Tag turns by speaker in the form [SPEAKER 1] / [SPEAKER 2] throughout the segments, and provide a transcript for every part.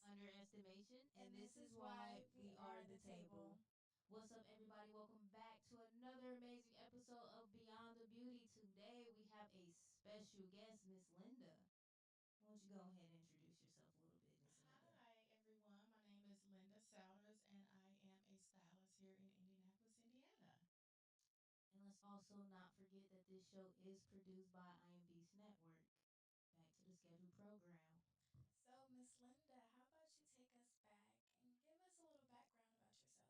[SPEAKER 1] underestimation, and this is why we are the table. What's up, everybody? Welcome back to another amazing episode of Beyond the Beauty. Today we have a special guest, Miss Linda. Why don't you go ahead and introduce yourself a little bit, Miss Linda?
[SPEAKER 2] Hi, everyone. My name is Linda Souders, and I am a stylist here in Indianapolis, Indiana.
[SPEAKER 1] And let's also not forget that this show is produced by iambeastnetwork. Back to the scheduled program.
[SPEAKER 3] So, Miss Linda, how about you take us back and give us a little background about yourself?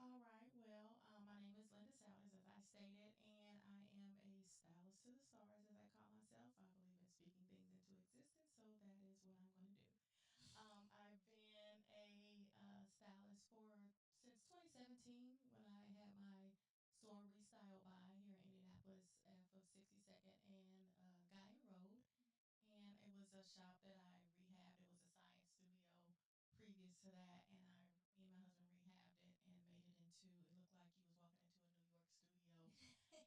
[SPEAKER 2] All right. Well, my name is Linda Souders, as I stated, and I am a stylist to the stars, as I call myself. I believe in speaking things into existence, so that is what I'm going to do. I've been a stylist for since 2017 when I had my store restyled by here in Indianapolis off of 62nd and Guy Road. And it was a shop that I rehabbed. It was a science studio previous to that, and me and my husband rehabbed it and made it into. It looked like you was walking into a New York studio.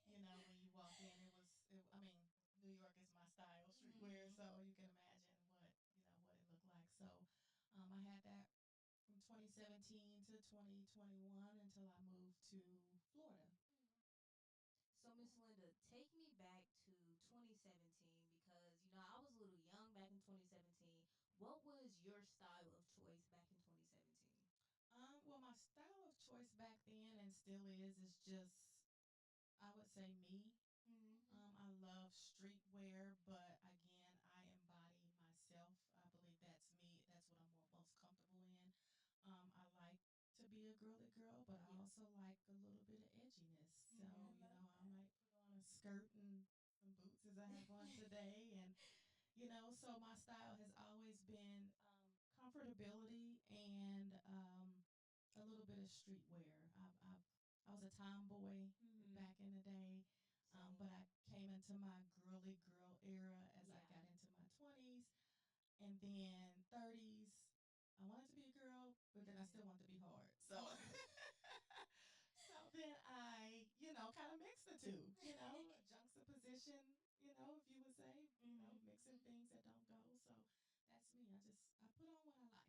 [SPEAKER 2] You know, when you walk in, I mean, New York is my style, streetwear, so you can imagine what it looked like. So, I had that from 2017 to 2021 until I moved to Florida.
[SPEAKER 1] So, Miss Linda, take me back to 2017 because, I was a little young back in 2017. What was your style of choice back in 2017?
[SPEAKER 2] Well, my style of choice back then and still is just I would say me. I love streetwear, but again, I embody myself. I believe that's me. That's what I'm most comfortable in. I like to be a girly girl, but I also like a little bit of edginess. So, I might put on a skirt and some boots as I have on today. And, so my style has always been comfortability and a little bit of streetwear. I was a tomboy back in the day, but I came into my girly girl era as I got into my 20s and then 30s. I wanted to be a girl, but then I still wanted to be hard. So, so then I, kind of mixed the two, a juxtaposition, if you would say, mixing things that don't go. So that's me. I put on what I like.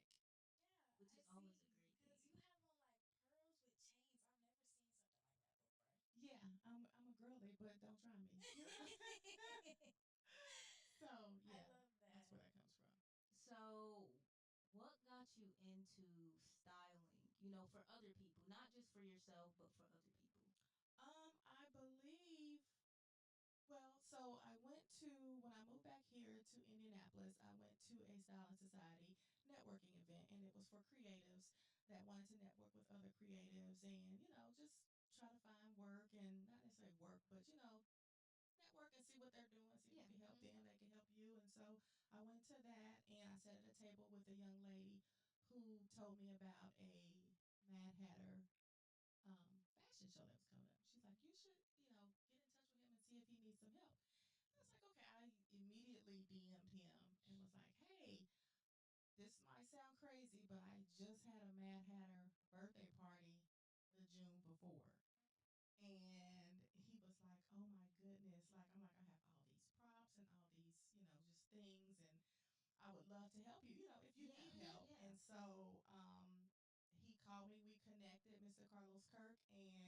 [SPEAKER 3] Yeah,
[SPEAKER 1] Which
[SPEAKER 3] I
[SPEAKER 1] is always a
[SPEAKER 3] see.
[SPEAKER 1] great
[SPEAKER 3] Because
[SPEAKER 1] thing.
[SPEAKER 3] you have on like pearls with chains. I've never seen something like that before.
[SPEAKER 2] Yeah, I'm a girly, but don't try me. So
[SPEAKER 3] I
[SPEAKER 2] yeah,
[SPEAKER 3] love
[SPEAKER 2] that's
[SPEAKER 3] that.
[SPEAKER 2] where that comes from.
[SPEAKER 1] So, what got you into styling, for other people, not just for yourself, but for other people?
[SPEAKER 2] I believe. Well, so I went to when I moved back here to Indianapolis. I went to a Styling Society networking event, and it was for creatives that wanted to network with other creatives, and just try to find work and not necessarily work, but network and see what they're doing, see if you can help them, they can help you. And so I went to that and I sat at a table with a young lady who told me about a Mad Hatter fashion show that was coming up. She's like, you should, get in touch with him and see if he needs some help. I was like, okay. I immediately DM'd him and was like, hey, this might sound crazy, but I just had a Mad Hatter birthday party the June before. And he was like, oh my goodness. I'm like, I have all these props and all these, just things. And I would love to help you, if you need help.
[SPEAKER 1] Yeah.
[SPEAKER 2] And so he called me, we connected, Mr. Carlos Kirk, and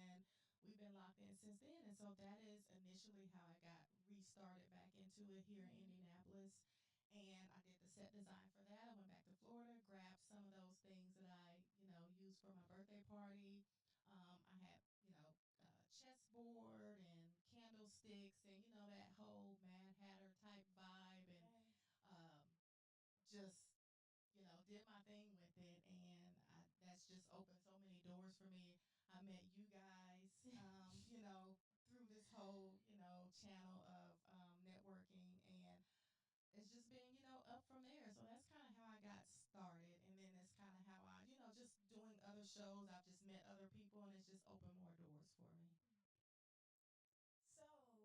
[SPEAKER 2] we've been locked in since then. And so that is initially how I got restarted back into it here in Indianapolis. And I did the set design for that. I went back to Florida, grabbed some of those things that I, used for my birthday party. I had, chessboard and candlesticks and, that whole Mad Hatter type vibe. And just did my thing with it, and that's just opened so many doors for me. I met you guys, through this whole channel of networking, and it's just been up from there. So that's kind of how I got started, and then it's kind of how I just doing other shows. I've just met other people, and it's just opened more doors for me.
[SPEAKER 3] So, to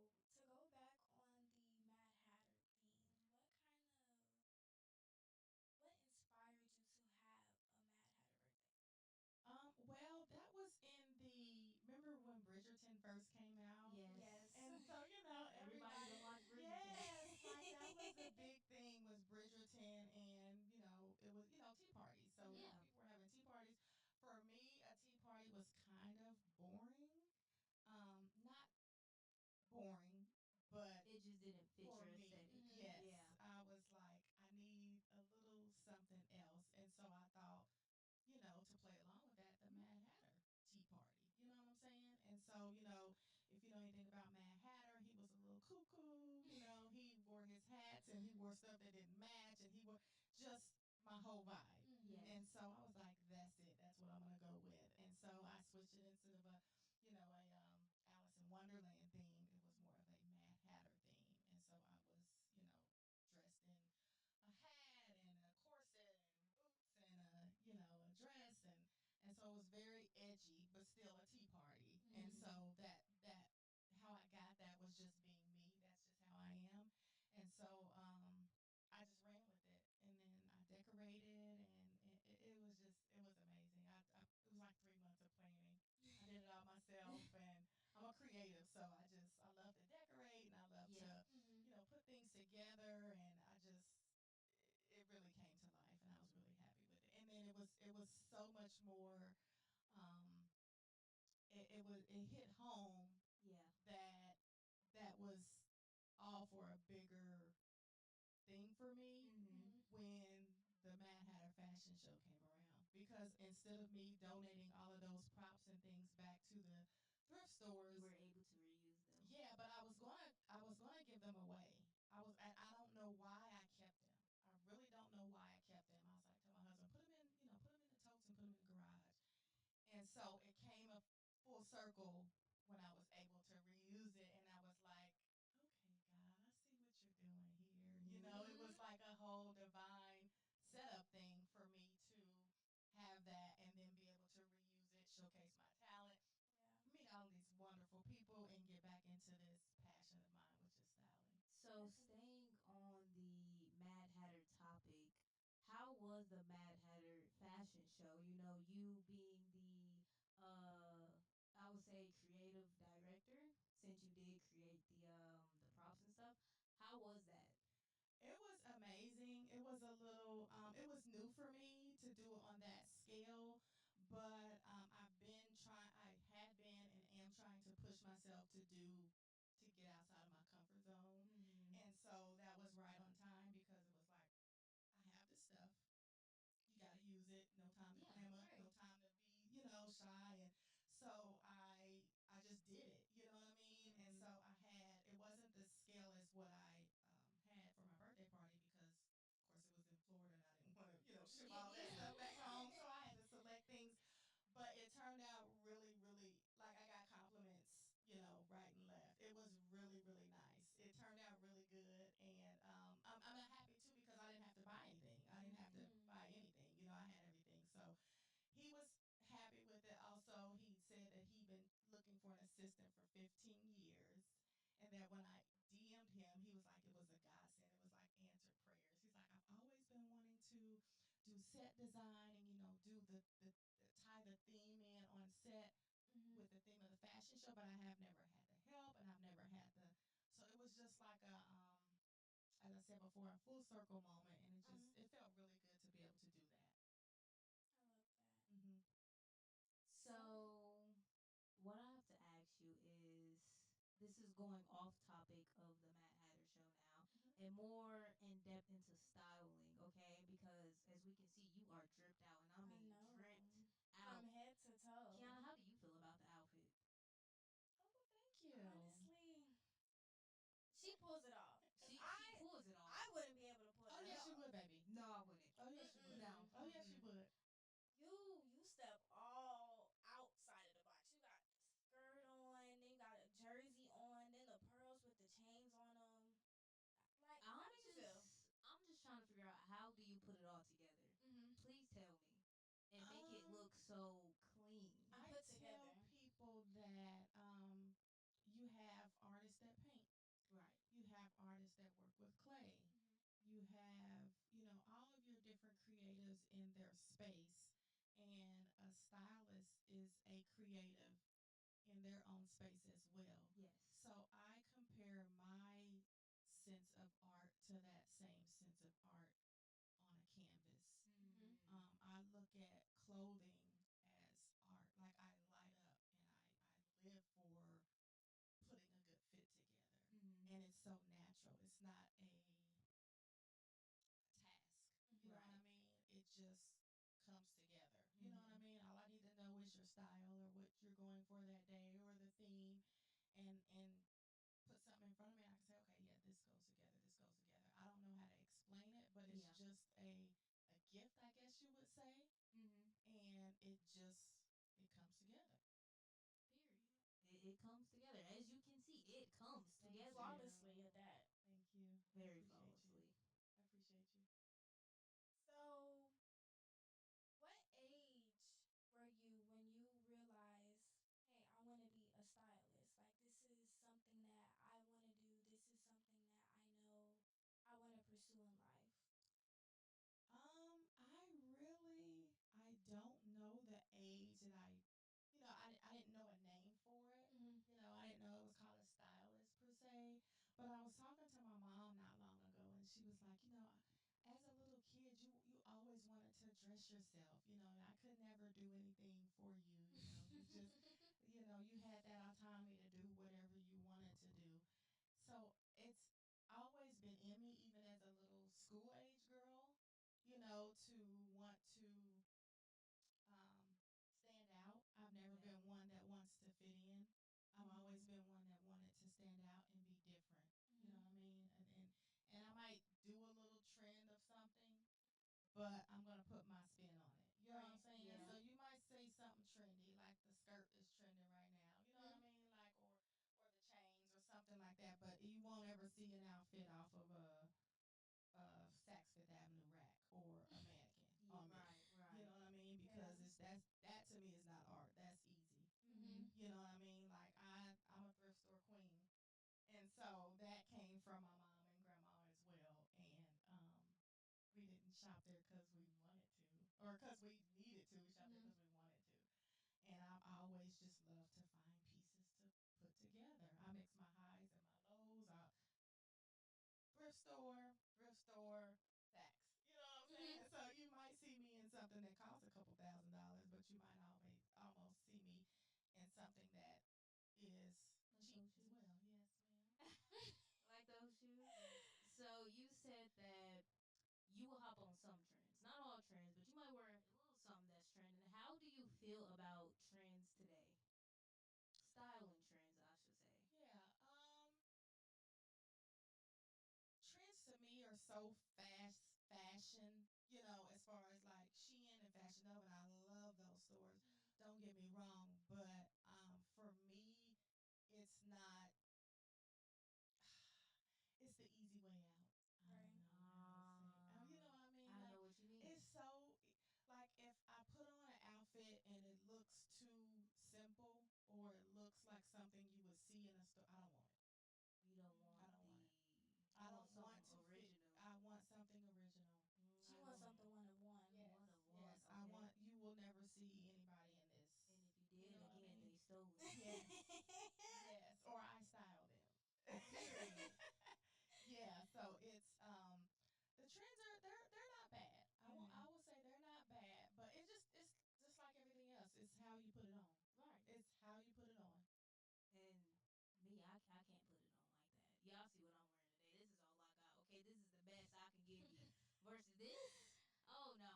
[SPEAKER 3] go back on the Mad Hatter theme, what inspired you to have a Mad Hatter birthday?
[SPEAKER 2] Well, that was in remember when Bridgerton first came out?
[SPEAKER 1] Yes.
[SPEAKER 3] Yes.
[SPEAKER 2] And so,
[SPEAKER 1] Everybody
[SPEAKER 2] everybody,
[SPEAKER 1] been watch Bridgerton.
[SPEAKER 2] yes, like that was the big thing was Bridgerton and, it was, tea party. cuckoo. He wore his hats and he wore stuff that didn't match, and he wore just my whole vibe.
[SPEAKER 1] Yes.
[SPEAKER 2] And so I was like, that's it. That's what I'm gonna go with. And so I switched it instead of a Alice in Wonderland theme. It was more of a Mad Hatter theme. And so I was, dressed in a hat and a corset and boots and a dress, and so it was very edgy but still a tea party. And so that how I got that was just being me. That's just how I am. And so I just ran with it, and then I decorated, and it was amazing. It was like 3 months of planning. I did it all myself, and I'm a creative, so I love to decorate, and I love to put things together, and it really came to life, and I was really happy with it. And then it was so much more. Um, it hit home.
[SPEAKER 1] Yeah.
[SPEAKER 2] That was all for a bigger thing for me when the Mad Hatter fashion show came around, because instead of me donating all of those props and things back to the thrift stores,
[SPEAKER 1] you were able to reuse them.
[SPEAKER 2] Yeah, but I was gonna give them away. I don't know why I kept them. I really don't know why I kept them. I was like, tell my husband, put them in the totes and put them in the garage. And so it came a full circle when I was able to reuse it, and I was like, okay, God, I see what you're doing here. It was like a whole divine setup thing for me to have that and then be able to reuse it, showcase my talent, meet all these wonderful people, and get back into this passion of mine, which is styling.
[SPEAKER 1] So, staying on the Mad Hatter topic, how was the Mad Hatter fashion show? You being I would say creative director, since you did create the props and stuff. How was that?
[SPEAKER 2] It was amazing. It was it was new for me to do it on that scale, but I had been and am trying to push myself to get outside of my comfort zone. And so that was right on time, because it was like, I have this stuff. You got to use it. No time to clam up, no time to be, shy. And so I just did it. You know what I mean? And so it wasn't the scale as what I had for my birthday party, because of course it was in Florida and I didn't want to, ship all that stuff back home. So I had to select things. But it turned out really, really, like, I got compliments, right and left. It was really, really nice. It turned out really good. And I'm happy too, because I didn't have to buy anything. I didn't have to buy anything. I had everything. So he was happy with it. Also, he said that he'd been looking for an assistant for 15 years. And that when I DM'd him, he was like, it was a godsend. It was like answered prayers. He's like, I've always been wanting to do set design and, do the tie the theme in on set with the theme of the fashion show, but I have never had the help, and I've never had so it was just like as I said before, a full circle moment, and it felt really good to be able to do that.
[SPEAKER 3] I love that.
[SPEAKER 1] So, what I have to ask you is, this is going off topic of the Mad Hatter show now, and more in depth into styling, okay? Because as we can see, you are dripped out, and I mean dripped out
[SPEAKER 3] from head to toe.
[SPEAKER 1] Kyanah, how do you feel about the outfit?
[SPEAKER 2] Oh, well, thank you.
[SPEAKER 3] Honestly, she pulls it off.
[SPEAKER 1] She pulls it off.
[SPEAKER 3] I wouldn't be able to pull it off.
[SPEAKER 2] Oh, yes, you would, baby.
[SPEAKER 1] No, I wouldn't.
[SPEAKER 2] Oh, yes, you would.
[SPEAKER 1] No.
[SPEAKER 2] Oh, yes, you would.
[SPEAKER 3] You step all outside of the box. You got skirt on, then you got a jersey on, then the pearls with the chains on them. Like, how do you feel?
[SPEAKER 1] I'm just trying to figure out, how do you put it all together? Please tell me, and make it look so clean.
[SPEAKER 2] I tell people that you have artists that paint.
[SPEAKER 1] Right.
[SPEAKER 2] You have artists that work with clay. You have, all of your different creatives in their space. And a stylist is a creative in their own space as well.
[SPEAKER 1] Yes.
[SPEAKER 2] So I compare my sense of art to that same sense of art on a canvas. I look at clothing as art. Like, I light up and I live for putting a good fit together. And it's so natural. It's not a task. You know what I mean? It just comes together. You know what I mean? All I need to know is your style, or what you're going for that day, or the theme, and put something in front of me. I can together. This goes together. I don't know how to explain it, but it's
[SPEAKER 1] Yeah.
[SPEAKER 2] just a gift, I guess you would say, and it comes together.
[SPEAKER 1] Period. It comes together. As you can see, it comes
[SPEAKER 2] Thank
[SPEAKER 1] together
[SPEAKER 2] you.
[SPEAKER 3] Flawlessly at that.
[SPEAKER 2] Thank you. I
[SPEAKER 1] very
[SPEAKER 2] appreciate you.
[SPEAKER 1] flawlessly.
[SPEAKER 2] I appreciate you.
[SPEAKER 3] So, what age were you when you realized, hey, I want to be a stylist? Like, this is something that I want to do. This is something that I know I want to pursue in life.
[SPEAKER 2] I don't know the age that I didn't know a name for it. I didn't know it was called a stylist per se. But I was talking to my mom not long ago, and she was like, as a little kid, you always wanted to dress yourself. And I could never do anything for you. You just, you had that autonomy to do whatever you wanted to do. So it's always been in me, even as a little school age girl, to want to stand out. I've never been one that wants to fit in. I've always been one that wanted to stand out and be different. You know what I mean? And I might do a little trend of something, but I'm gonna put my spin on it. You know what I'm saying?
[SPEAKER 1] Yeah.
[SPEAKER 2] So you might say something trendy, like the skirt is trending right now. You know what I mean? Like or the chains or something like that. But you won't ever see an outfit off of a Saks Fifth Avenue rack or a mannequin on me.
[SPEAKER 1] Right.
[SPEAKER 2] You know what I mean? Because that to me is not art. That's easy. You know what I mean? Like I'm a thrift store queen, and so that came from my mom and grandma as well. And we didn't shop there because we wanted to, or because we needed to. We shopped there because we wanted to. And I always just love to find pieces to put together. I mix my highs and my lows. Thrift store, Saks. You know what I'm saying? So you might see me in something that costs a couple $1,000s, but you might almost see me in something that is
[SPEAKER 1] Like
[SPEAKER 2] cheap
[SPEAKER 1] those
[SPEAKER 2] as
[SPEAKER 1] shoes.
[SPEAKER 2] well. Yes, ma'am.
[SPEAKER 1] Like those shoes. So you said that you will hop on some trends, not all trends, but you might wear a little something that's trending. How do you feel about trends today? Styling trends, I should say.
[SPEAKER 2] Yeah. Trends to me are so fashion, as far as like Shein and Fashion Nova, and I love those stores. Don't get me wrong, but for me, it's not. It's the easy way out. I don't know how to say. You know what I mean?
[SPEAKER 1] I
[SPEAKER 2] Like
[SPEAKER 1] know what you mean.
[SPEAKER 2] it's so like if I put on an outfit and it looks too simple or it looks like something you would see in a store, I don't want it.
[SPEAKER 1] You don't want
[SPEAKER 2] I don't want it.
[SPEAKER 1] I
[SPEAKER 2] I
[SPEAKER 1] want
[SPEAKER 2] don't want
[SPEAKER 1] something
[SPEAKER 2] to fit.
[SPEAKER 1] original.
[SPEAKER 2] I want something original.
[SPEAKER 3] She
[SPEAKER 2] I
[SPEAKER 3] wants
[SPEAKER 2] want
[SPEAKER 3] something one of one.
[SPEAKER 2] yes,
[SPEAKER 1] One of one.
[SPEAKER 2] yes. I
[SPEAKER 1] Okay.
[SPEAKER 2] want. You will never see anybody in this.
[SPEAKER 1] And if you
[SPEAKER 2] You
[SPEAKER 1] did,
[SPEAKER 2] know what I
[SPEAKER 1] again,
[SPEAKER 2] mean?
[SPEAKER 1] they stole it.
[SPEAKER 2] Yes, yes. Or I style them.
[SPEAKER 1] Period.
[SPEAKER 2] Yeah. So it's the trends are they're not bad. I will say they're not bad, but it's just like everything else. It's how you put it on.
[SPEAKER 1] Right.
[SPEAKER 2] It's how you put it on.
[SPEAKER 1] And me, I can't put it on like that. Y'all see what I'm wearing today. This is all I got. Okay, this is the best I can give you. Versus this, oh no.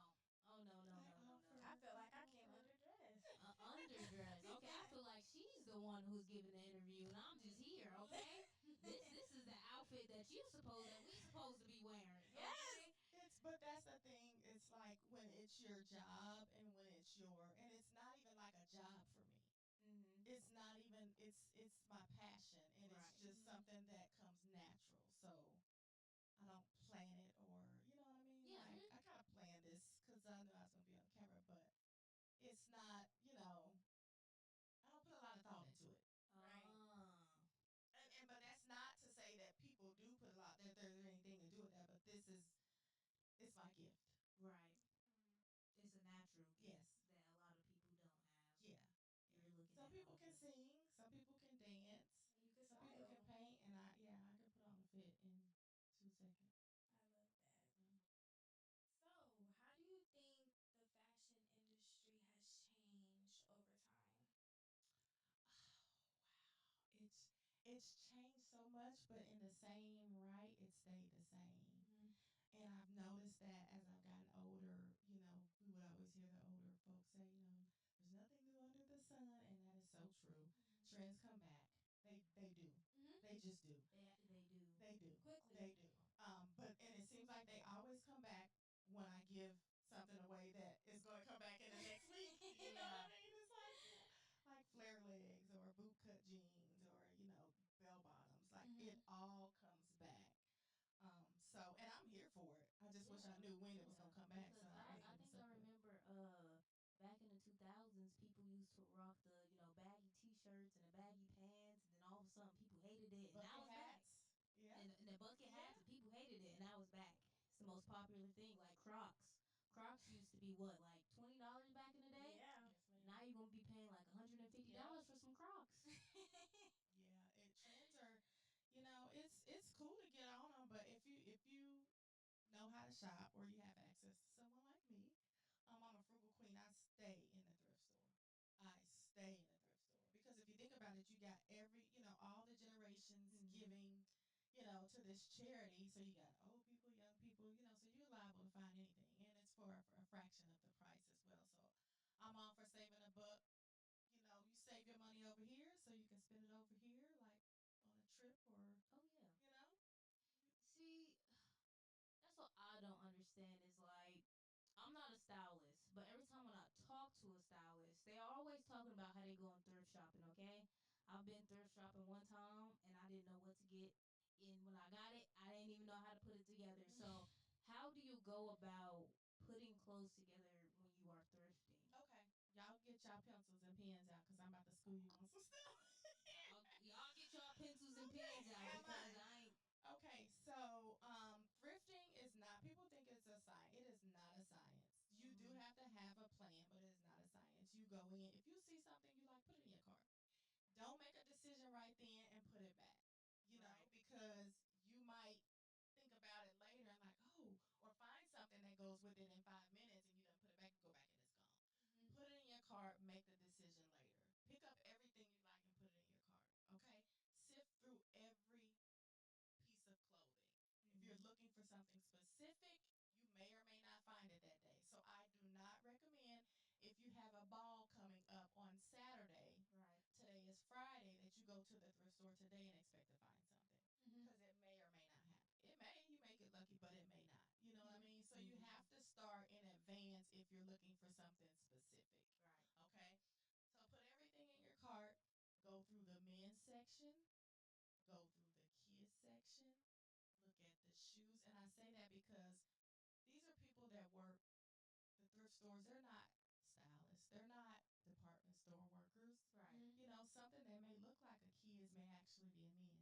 [SPEAKER 1] Oh no.
[SPEAKER 3] I feel
[SPEAKER 2] I
[SPEAKER 3] like I came
[SPEAKER 2] offer.
[SPEAKER 3] underdressed.
[SPEAKER 1] Underdressed. Okay, I feel like she's the one who's giving the interview, and I'm just here. Okay, this is the outfit that we supposed to be wearing.
[SPEAKER 3] Yes.
[SPEAKER 1] Okay.
[SPEAKER 2] But that's the thing. It's like when it's your job and when and it's not even like a job for me. It's not even it's my passion and it's
[SPEAKER 1] Right.
[SPEAKER 2] just something that comes natural. So I don't plan it or you know what I mean.
[SPEAKER 1] Yeah.
[SPEAKER 2] Like I kind of planned this because I knew I was gonna be on camera, but it's not. I don't put a lot of thought into it.
[SPEAKER 3] Right.
[SPEAKER 2] And but that's not to say that people do put a lot that there's anything to do with that. But it's my gift.
[SPEAKER 1] Right. It's a natural gift
[SPEAKER 2] Yes.
[SPEAKER 1] that a lot of people don't have.
[SPEAKER 2] Yeah.
[SPEAKER 1] You're looking
[SPEAKER 2] Some
[SPEAKER 1] at
[SPEAKER 2] people
[SPEAKER 1] all
[SPEAKER 2] can
[SPEAKER 1] this.
[SPEAKER 2] sing, some people can dance,
[SPEAKER 3] And you can
[SPEAKER 2] some people can
[SPEAKER 3] style.
[SPEAKER 2] paint, and I can put on a fit in 2 seconds.
[SPEAKER 3] I love that.
[SPEAKER 2] Yeah.
[SPEAKER 3] So, how do you think the fashion industry has changed over time?
[SPEAKER 2] Oh wow, it's changed so much, but in the same right, it stayed the same. And I've noticed that as I've gotten older, we would always hear the older folks say, there's nothing new under the sun, and that is so true. Trends come back. They do. They just do.
[SPEAKER 1] They do.
[SPEAKER 2] do.
[SPEAKER 3] quickly.
[SPEAKER 2] They do. And it seems like they always come back when I give something away that is going to come back in the next week. You know what I
[SPEAKER 1] Yeah.
[SPEAKER 2] mean? It's like flare legs or boot cut jeans or bell bottoms. Like it all comes back. And I'm here for it. I just wish I
[SPEAKER 1] Yeah,
[SPEAKER 2] knew when it was
[SPEAKER 1] yeah.
[SPEAKER 2] gonna come back, so
[SPEAKER 1] Because
[SPEAKER 2] I
[SPEAKER 3] Right.
[SPEAKER 2] wasn't
[SPEAKER 1] I
[SPEAKER 2] getting
[SPEAKER 1] think I
[SPEAKER 2] stuck with it.
[SPEAKER 1] remember back in the 2000s, people used to rock the baggy T-shirts and the baggy pants, and then all of a sudden people hated it, and now
[SPEAKER 2] Bucket
[SPEAKER 1] it's back.
[SPEAKER 2] hats. Yeah.
[SPEAKER 1] And the bucket hats,
[SPEAKER 2] Yeah.
[SPEAKER 1] and people hated it, and now it's back. It's the most popular thing. Like Crocs. Crocs used to be what, like $20 back in the day.
[SPEAKER 3] Yeah.
[SPEAKER 2] Yes,
[SPEAKER 1] Now
[SPEAKER 2] ma'am.
[SPEAKER 1] you're gonna be paying like
[SPEAKER 2] Yep.
[SPEAKER 1] $150 for some Crocs.
[SPEAKER 2] Yeah. It trends are, it's cool to get on them, but if you know how to shop or you have access to someone like me, I'm a frugal queen. I stay in the thrift store. I stay in the thrift store because if you think about it, you got all the generations giving, to this charity. So you got old people, young people, so you're liable to find anything, and it's for a fraction of the price as well. So I'm all for saving a buck. You save your money over here so you can spend it over here, like on a trip or
[SPEAKER 1] Oh yeah.
[SPEAKER 2] you know.
[SPEAKER 1] See, that's what I don't understand is like I'm not a stylist, but every time when I talk to a stylist, they are always talking about how they going thrift shopping, okay? I've been thrift shopping one time and I didn't know what to get. And when I got it, I didn't even know how to put it together. So, how do you go about putting clothes together when you are thrifting?
[SPEAKER 2] Okay, y'all get y'all pencils and pens out because I'm about to school you on some stuff.
[SPEAKER 1] Y'all get y'all pencils and pens
[SPEAKER 2] Okay,
[SPEAKER 1] out
[SPEAKER 2] and
[SPEAKER 1] because
[SPEAKER 2] mine.
[SPEAKER 1] I ain't.
[SPEAKER 2] Okay, so thrifting is not. People think it's a science. It is not a science. You do have to have a plan, but it is not a science. You go in. If you see something you like, put it in your cart. Don't make a decision right then and put it back.
[SPEAKER 3] Right.
[SPEAKER 2] Because you might think about it later and like, oh, or find something that goes with it in 5 minutes and you don't put it back and go back and it's gone. Put it in your cart, make the decision later. Pick up everything you like and put it in your cart. Okay? Sift through every piece of clothing. If you're looking for something specific, you may or may not find it that day. So I do not recommend if you have a ball coming up on Saturday.
[SPEAKER 3] Right.
[SPEAKER 2] Today is Friday that you go to the thrift store today and expect to find something because it may or may not happen. It may, you may get lucky, but it may not. You know what I mean? So you have to start in advance if you're looking for something specific.
[SPEAKER 3] Right.
[SPEAKER 2] Okay? So put everything in your cart, go through the men's section, go through the kids section, look at the shoes. And I say that because these are people that work the thrift stores. They're not stylists. They're not department store workers.
[SPEAKER 3] Right.
[SPEAKER 2] Something that may look like a kid's may actually be a men.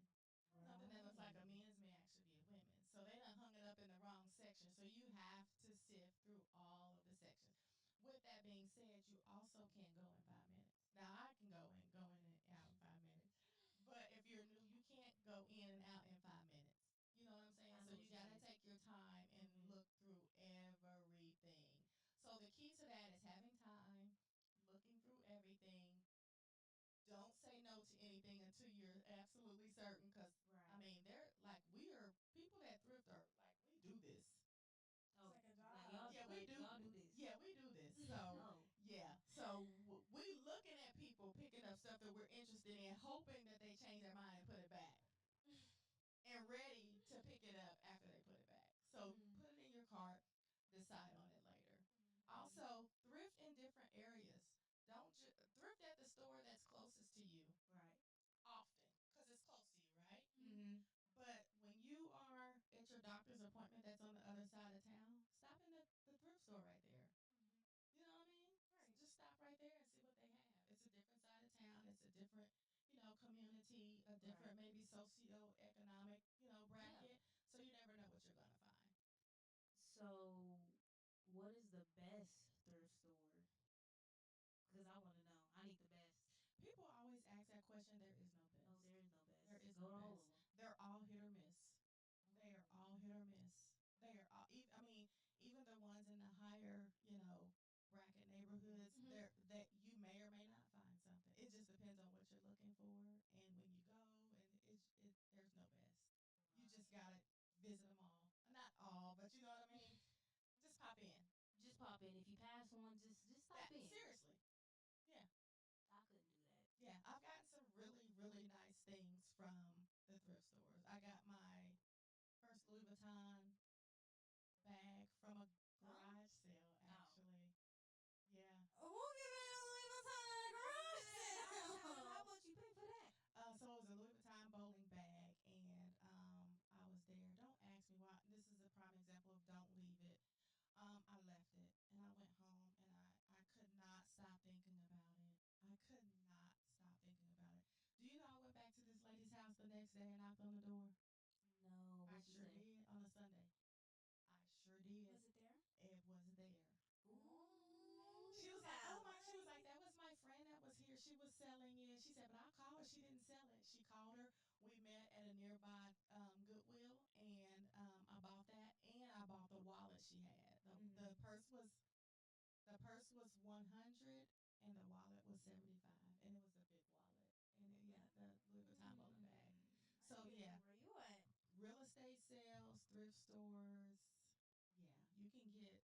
[SPEAKER 2] Something that looks like a men's may actually be a women. So they done hung it up in the wrong section. So you have to sift through all of the sections. With that being said, you also can't go in 5 minutes. Now I can go in and out in 5 minutes. But if you're new, you can't go in and out in 5 minutes. You know what I'm saying?
[SPEAKER 3] I know
[SPEAKER 2] So
[SPEAKER 3] what
[SPEAKER 2] you
[SPEAKER 3] you're
[SPEAKER 2] gotta
[SPEAKER 3] saying.
[SPEAKER 2] take your time and look through everything. So the key to that is having time, looking through everything. Don't say no to anything until you're absolutely certain. Because
[SPEAKER 3] Right.
[SPEAKER 2] I mean, they're like we are people that thrift are like we do this.
[SPEAKER 3] It's like a
[SPEAKER 1] Like
[SPEAKER 3] job.
[SPEAKER 1] y'all,
[SPEAKER 2] Yeah, we
[SPEAKER 1] like
[SPEAKER 2] do.
[SPEAKER 1] y'all do this.
[SPEAKER 2] Yeah, we do this. So
[SPEAKER 1] Oh,
[SPEAKER 2] yeah, so we looking at people picking up stuff that we're interested in, hoping that they change their mind and put it back, and ready to pick it up after they put it back. So put it in your cart, decide on it later. Also, thrift in different areas. Don't thrift at the store that's closest to you
[SPEAKER 3] Right.
[SPEAKER 2] often because it's close to you, right? But when you are at your doctor's appointment that's on the other side of town, stop in the thrift store right there. You know what I mean?
[SPEAKER 3] Right.
[SPEAKER 2] Just stop right there and see what they have. It's a different side of town. It's a different, community, a different maybe socioeconomic, bracket. So you never know what you're gonna find.
[SPEAKER 1] so what is the best thrift store? Because I want to know. I need the best.
[SPEAKER 2] People always ask that question. There is no
[SPEAKER 1] No,
[SPEAKER 2] best.
[SPEAKER 1] there is no best.
[SPEAKER 2] There is
[SPEAKER 1] Go
[SPEAKER 2] no
[SPEAKER 1] to all of
[SPEAKER 2] best.
[SPEAKER 1] them.
[SPEAKER 2] They're all hit or miss. They are all hit or miss. They are all. I mean, even the ones in the higher, bracket neighborhoods, that you may or may not find something. It just depends on what you're looking for and when you go. And there's no best. You just gotta visit them all. Not all, but you know what I mean. Just pop in.
[SPEAKER 1] Just pop in. If you pass one, just stop
[SPEAKER 2] That
[SPEAKER 1] in.
[SPEAKER 2] seriously. Yeah.
[SPEAKER 1] I couldn't do that.
[SPEAKER 2] Yeah, I've gotten some really, really nice things from the thrift stores. I got my first Louis Vuitton bag from a
[SPEAKER 1] Huh?
[SPEAKER 2] garage sale,
[SPEAKER 1] Oh.
[SPEAKER 2] actually. Yeah.
[SPEAKER 3] Who giving a Louis Vuitton at a garage
[SPEAKER 1] How
[SPEAKER 3] sale?
[SPEAKER 1] much you pay for that?
[SPEAKER 2] So it was a Louis Vuitton bowling bag, and I was there. Don't ask me why. This is a prime example of don't leave it. I left it, and I went home, and I could not stop thinking about it. I could not stop thinking about it. Do you know I went back to this lady's house the next day and knocked on the door?
[SPEAKER 1] No.
[SPEAKER 2] I
[SPEAKER 1] What she
[SPEAKER 2] sure
[SPEAKER 1] say?
[SPEAKER 2] did on a Sunday. I sure did.
[SPEAKER 3] Was it there?
[SPEAKER 2] It was there.
[SPEAKER 3] Ooh,
[SPEAKER 2] She
[SPEAKER 3] you
[SPEAKER 2] was like,
[SPEAKER 3] got
[SPEAKER 2] oh my, she was like,
[SPEAKER 3] money.
[SPEAKER 2] that was my friend that was here. She was selling it. She said, but I called her. She didn't sell it. She called her. We met at a nearby Goodwill, and I bought that, and I bought the wallet she had. The purse was 100, and the wallet was 75, and it was a big wallet, and yeah, the Louis Vuitton bowling bag.
[SPEAKER 3] I
[SPEAKER 2] So
[SPEAKER 3] need to know
[SPEAKER 2] yeah,
[SPEAKER 3] where you at.
[SPEAKER 2] real estate sales, thrift stores. Yeah, you can get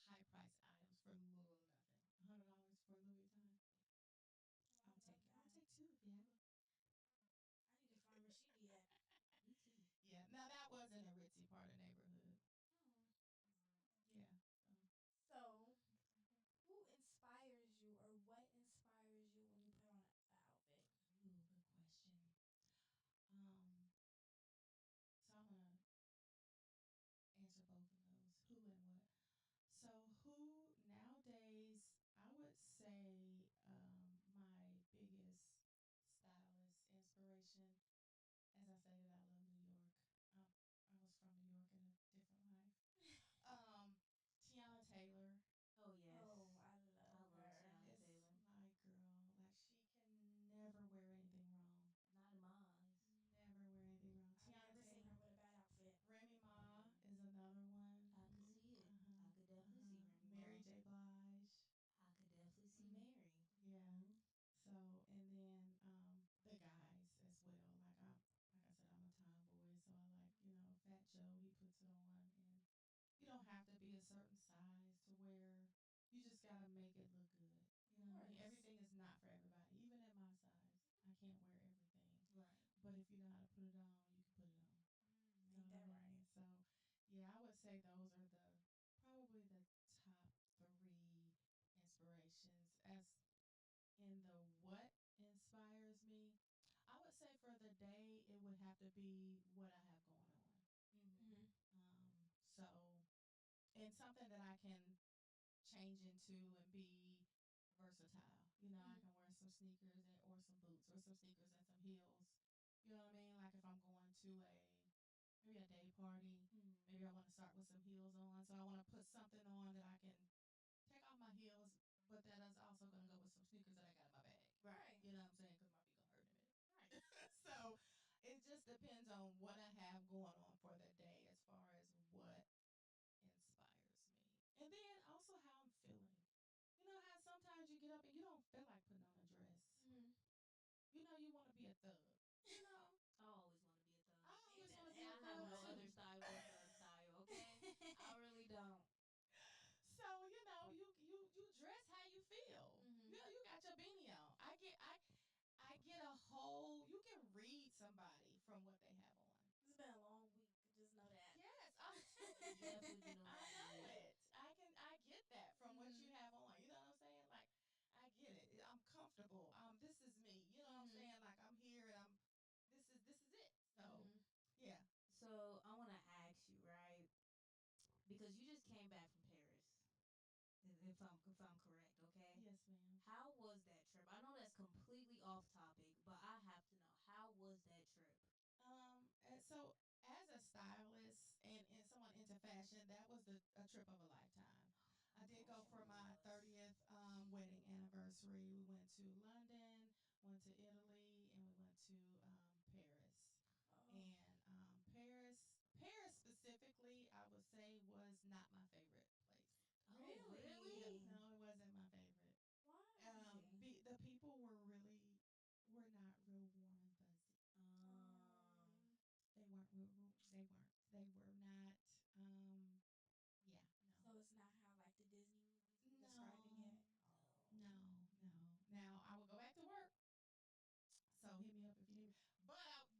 [SPEAKER 2] high priced items for little nothing. $100 for Louis Vuitton.
[SPEAKER 3] Oh, I
[SPEAKER 2] I'll
[SPEAKER 3] love
[SPEAKER 2] take it. I'll
[SPEAKER 3] that.
[SPEAKER 2] take two if you have them.
[SPEAKER 3] I need to find where she be at.
[SPEAKER 1] Me too.
[SPEAKER 2] Yeah. Now that was in a ritzy part of neighborhood.
[SPEAKER 3] Oh.
[SPEAKER 2] Yeah. So.
[SPEAKER 3] So, who inspires you, or what inspires you when you put on an outfit?
[SPEAKER 2] Ooh, good question. Um. So I'm gonna answer both of those. Who and what? So who nowadays? I would say my biggest stylist inspiration. As I stated, I love New York. I was from New York in a different life. Um, Tiana Taylor
[SPEAKER 1] Oh yes.
[SPEAKER 3] Oh, I
[SPEAKER 1] I
[SPEAKER 3] love
[SPEAKER 1] love
[SPEAKER 3] her.
[SPEAKER 1] Tiana
[SPEAKER 2] is
[SPEAKER 1] Taylor.
[SPEAKER 2] my girl. Like she can never wear anything wrong.
[SPEAKER 1] Not in my eyes.
[SPEAKER 2] Never wear anything wrong.
[SPEAKER 3] I've
[SPEAKER 2] Tiana
[SPEAKER 3] never seen
[SPEAKER 2] Taylor.
[SPEAKER 3] her with a bad outfit.
[SPEAKER 2] Remy Ma is another one.
[SPEAKER 1] I could
[SPEAKER 3] Mm-hmm.
[SPEAKER 1] see it.
[SPEAKER 2] Uh huh.
[SPEAKER 1] I could definitely
[SPEAKER 2] Uh
[SPEAKER 1] see
[SPEAKER 2] huh.
[SPEAKER 1] Remy
[SPEAKER 2] Mary
[SPEAKER 1] Ma.
[SPEAKER 2] J. Blige.
[SPEAKER 1] I could definitely see
[SPEAKER 3] Mm-hmm.
[SPEAKER 1] Mary.
[SPEAKER 2] Yeah. So and then the guys as well. Like I said, I'm a tomboy, so I like Fat Joe. He puts it on, and you don't have to be a certain size to wear. You just gotta make it look good. You
[SPEAKER 3] Of
[SPEAKER 2] know what I mean?
[SPEAKER 3] course.
[SPEAKER 2] Everything is not for everybody. Even at my size, I can't wear everything.
[SPEAKER 1] Right.
[SPEAKER 2] But if you know how to put it on, you can put it on. You know
[SPEAKER 3] Ain't
[SPEAKER 2] what I
[SPEAKER 3] that
[SPEAKER 2] mean?
[SPEAKER 3] right?
[SPEAKER 2] So, yeah, I would say those are the probably the top three inspirations. As in the what inspires me, I would say for the day it would have to be what I have going on.
[SPEAKER 1] Mm-hmm.
[SPEAKER 3] Mm-hmm.
[SPEAKER 2] So, and something that I can change into and be versatile. I
[SPEAKER 3] Mm-hmm.
[SPEAKER 2] can wear some sneakers or some boots or some sneakers and some heels. You know what I mean? Like if I'm going to maybe a day party,
[SPEAKER 1] Mm-hmm.
[SPEAKER 2] maybe I want to start with some heels on. So I want to put something on that I can take off my heels, but that is also going to go with some sneakers that I got in my bag.
[SPEAKER 1] Right.
[SPEAKER 3] Right.
[SPEAKER 2] You know what I'm saying? Because my feet gonna hurt in a minute.
[SPEAKER 1] Right.
[SPEAKER 2] So it just depends on what I have going on for the day as far as what inspires me. And then also how I'm feeling. You know how sometimes you get up and you don't feel like putting on a dress.
[SPEAKER 3] Mm-hmm.
[SPEAKER 2] You want to be a thug. You know,
[SPEAKER 1] I always want to be a
[SPEAKER 2] I
[SPEAKER 1] thug.
[SPEAKER 3] Ain't
[SPEAKER 2] always
[SPEAKER 3] that
[SPEAKER 2] want to
[SPEAKER 1] And
[SPEAKER 2] be a
[SPEAKER 1] I have
[SPEAKER 2] thug
[SPEAKER 1] no
[SPEAKER 3] everybody?
[SPEAKER 1] other
[SPEAKER 2] too.
[SPEAKER 1] style but thug style, okay? I really don't.
[SPEAKER 2] So you dress how you feel.
[SPEAKER 3] Mm-hmm.
[SPEAKER 2] You got your beanie on. I get a whole. You can read somebody from what they have on.
[SPEAKER 3] It's been a long week. Just know that.
[SPEAKER 2] Yes, I'm
[SPEAKER 1] It's
[SPEAKER 2] telling you.
[SPEAKER 1] definitely been a
[SPEAKER 2] I
[SPEAKER 1] long
[SPEAKER 2] know
[SPEAKER 1] week.
[SPEAKER 2] it. I get that from what
[SPEAKER 3] Mm-hmm.
[SPEAKER 2] you have on. You know what I'm saying? Like I get it. I'm comfortable. This is me. You know what I'm
[SPEAKER 3] Mm-hmm.
[SPEAKER 2] saying? Like I'm here and this is it. So
[SPEAKER 3] Mm-hmm.
[SPEAKER 2] yeah.
[SPEAKER 1] So I want to ask you, right? Because you just came back from Paris, if I'm correct, okay?
[SPEAKER 2] Yes, ma'am.
[SPEAKER 1] How was that trip? I know that's completely off topic, but I have to know, how was that trip?
[SPEAKER 2] And so as a stylist and someone into fashion, that was a trip of a lifetime. I
[SPEAKER 1] I'm
[SPEAKER 2] did
[SPEAKER 1] so
[SPEAKER 2] go
[SPEAKER 1] sure
[SPEAKER 2] for
[SPEAKER 1] it
[SPEAKER 2] my
[SPEAKER 1] was.
[SPEAKER 2] 30th wedding anniversary. We went to London, went to Italy, and we went to Paris.
[SPEAKER 3] Oh.
[SPEAKER 2] And Paris specifically, I would say was not my favorite place.
[SPEAKER 1] Oh,
[SPEAKER 2] Yeah,
[SPEAKER 1] really?
[SPEAKER 3] Really?
[SPEAKER 2] no, it wasn't my favorite.
[SPEAKER 3] Why?
[SPEAKER 2] The people were not real warm and fuzzy.
[SPEAKER 1] Um,
[SPEAKER 3] Um.
[SPEAKER 2] They weren't real. They weren't. They were not. Yeah. No.
[SPEAKER 3] So it's not how like the Disney movies be describing
[SPEAKER 2] No.
[SPEAKER 3] it. Oh.
[SPEAKER 2] No. Now I will go back to work. So hit me up if you need me.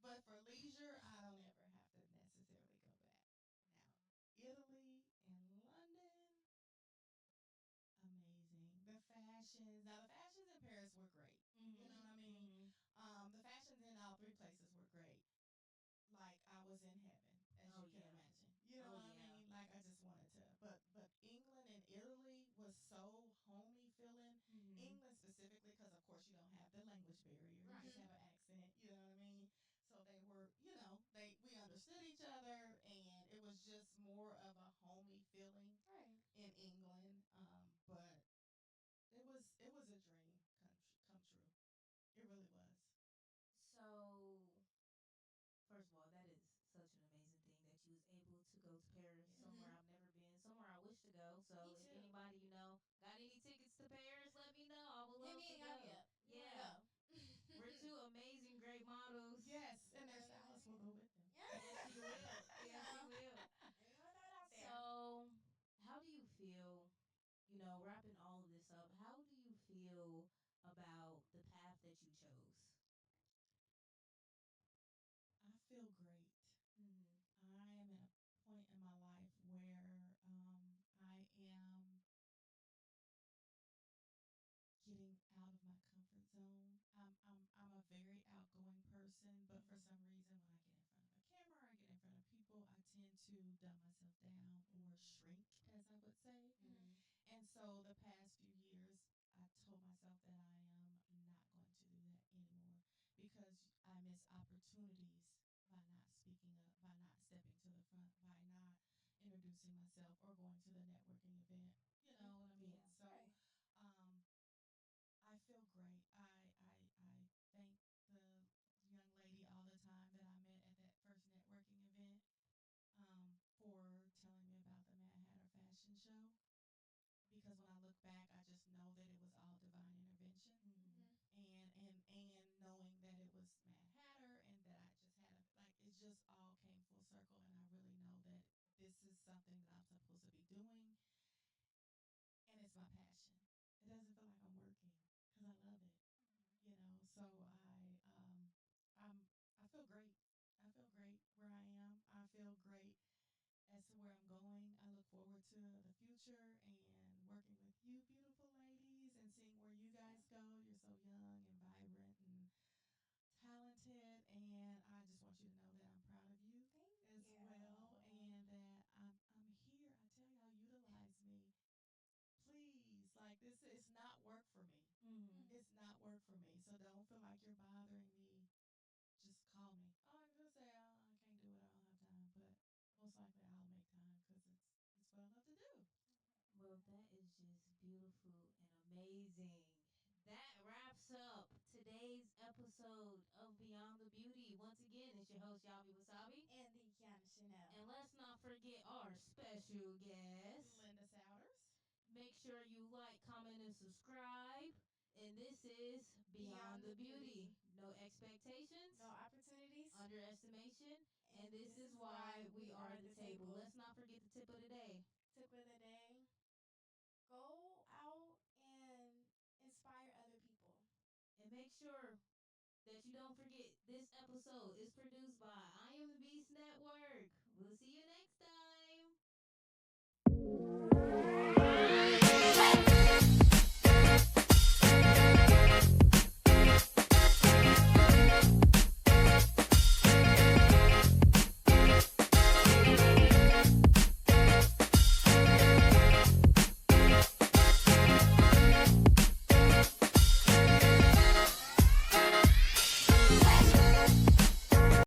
[SPEAKER 2] But for leisure, I don't ever have fashions. Now the fashions in Paris were great. You know what I mean? The fashions in all three places were great. Like I was in heaven, as
[SPEAKER 1] Oh
[SPEAKER 2] you can
[SPEAKER 1] yeah.
[SPEAKER 2] imagine. You know
[SPEAKER 1] Oh
[SPEAKER 2] what I
[SPEAKER 1] yeah.
[SPEAKER 2] mean? Like I just wanted to. But England and Italy was so homey feeling. England specifically, because of course you don't have the language barrier. You just have an accent. You know what I mean? So they were, we understood each other, and it was just more of a homey feeling
[SPEAKER 3] Right.
[SPEAKER 2] in England. But it was a dream come true. It really was.
[SPEAKER 1] So first of all, that is such an amazing thing that you was able to go to Paris,
[SPEAKER 2] Yeah.
[SPEAKER 1] somewhere I've never been, somewhere I wish to go. So
[SPEAKER 3] Me
[SPEAKER 1] if
[SPEAKER 3] too.
[SPEAKER 1] anybody got any tickets to Paris, let me know. I would
[SPEAKER 3] Hit
[SPEAKER 1] love
[SPEAKER 3] me
[SPEAKER 1] to
[SPEAKER 3] and Yavi
[SPEAKER 1] go.
[SPEAKER 3] up. We wanna
[SPEAKER 1] Yeah,
[SPEAKER 3] go.
[SPEAKER 1] we're two amazing, great models.
[SPEAKER 2] Yes, and their stylist will go with them.
[SPEAKER 1] Yes, he will.
[SPEAKER 3] You
[SPEAKER 1] Yes, he
[SPEAKER 3] know.
[SPEAKER 1] will.
[SPEAKER 3] We wanna throw it out there.
[SPEAKER 1] So, how do you feel? Wrapping all of this up, how do you feel about the path that you chose?
[SPEAKER 2] I feel great.
[SPEAKER 1] Mm-hmm.
[SPEAKER 2] I am at a point in my life where I am getting out of my comfort zone. I'm a very outgoing person, but for some reason, when I get in front of a camera or I get in front of people, I tend to dumb myself down or shrink, as I would say. And so the past few years, I told myself that I am not going to do that anymore because I miss opportunities by not speaking up, by not stepping to the front, by not introducing myself or going to the networking event. You know what I mean?
[SPEAKER 1] Yeah.
[SPEAKER 2] So um, I feel great. I thank the young lady all the time that I met at that first networking event for telling me about the Mad Hatter fashion show. Because when I look back, I just know that it was all divine intervention, and knowing that it was Mad Hatter and that I just had it just all came full circle, and I really know that this is something that I'm supposed to be doing, and it's my passion. It doesn't feel like I'm working because I love it. So I feel great. I feel great where I am. I feel great as to where I'm going. I look forward to the future and working with you beautiful ladies and seeing where you guys go. You're so young and vibrant and talented, and I just want you to know that I'm proud of you
[SPEAKER 3] Thank
[SPEAKER 2] as
[SPEAKER 3] you.
[SPEAKER 2] well, and that I'm here. I tell y'all, utilize me, please. Like, this is not work for me. It's not work for me. So don't feel like you're bothering me. Just call me. Oh, I'm gonna say, oh, I can't do it. I don't have time. But most likely I'll make time because it's what I love to do.
[SPEAKER 1] Well, that is just beautiful and amazing. That wraps up today's episode of Beyond the Beauty. Once again, it's your host, Yavi Wasabi.
[SPEAKER 3] And the Kyanah Chanel.
[SPEAKER 1] And let's not forget our special guest,
[SPEAKER 2] Linda Souders.
[SPEAKER 1] Make sure you like, comment, and subscribe. And this is Beyond the Beauty. No expectations,
[SPEAKER 3] No opportunities.
[SPEAKER 1] underestimation, and this is why we are the table. Let's not forget the tip of the day.
[SPEAKER 3] Tip of the day. Go out and inspire other people.
[SPEAKER 1] And make sure that you don't forget this episode is produced by I Am the Beast Network. We'll see you next